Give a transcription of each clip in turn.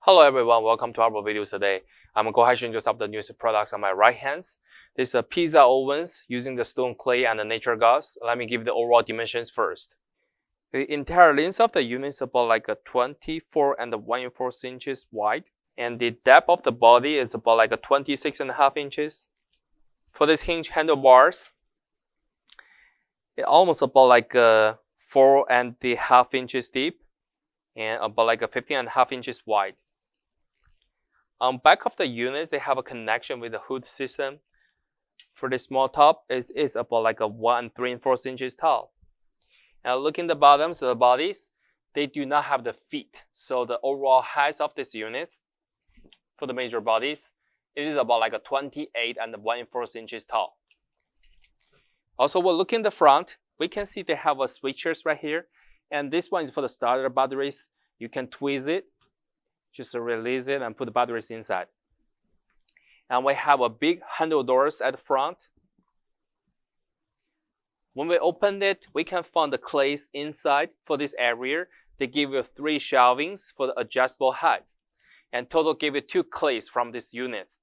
Hello everyone, welcome to our video today. I'm going to introduce the newest products on my right hand. This is a pizza ovens using the stone clay and the nature gas. Let me give the overall dimensions first. The entire length of the unit is about like a 24 and 1/4 inches wide, and the depth of the body is about like a 26.5 inches. For this hinge handlebars, it's almost about like 4.5 inches deep and about like a 15.5 inches wide. On back of the units, they have a connection with the hood system. For the small top, it is about like a 1 3/4 inches tall. Now looking at the bottoms of the bodies, they do not have the feet. So the overall height of this unit for the major bodies, it is about like a 28 and 1/4 inches tall. Also, we're looking at the front, we can see they have a switchers right here. And this one is for the starter batteries. You can twist it, just release it and put the batteries inside. And we have a big handle doors at the front. When we open it, we can find the clays inside. For this area, they give you 3 shelvings for the adjustable heights. And total give you 2 clays from these units.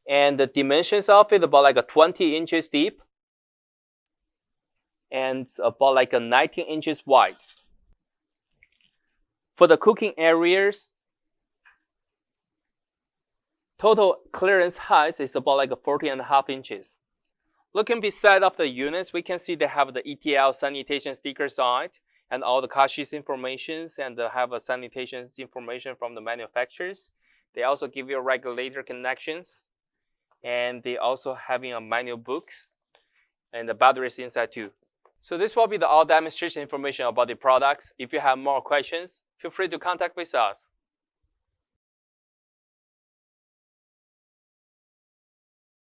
And the dimensions of it about like a 20 inches deep and about like a 19 inches wide. For the cooking areas, total clearance height is about like a 40.5 inches. Looking beside of the units, we can see they have the ETL sanitation stickers on it and all the car sheets informations, and they have a sanitation information from the manufacturers. They also give you regulator connections, and they also having a manual books and the batteries inside too. So this will be the all demonstration information about the products. If you have more questions, feel free to contact with us.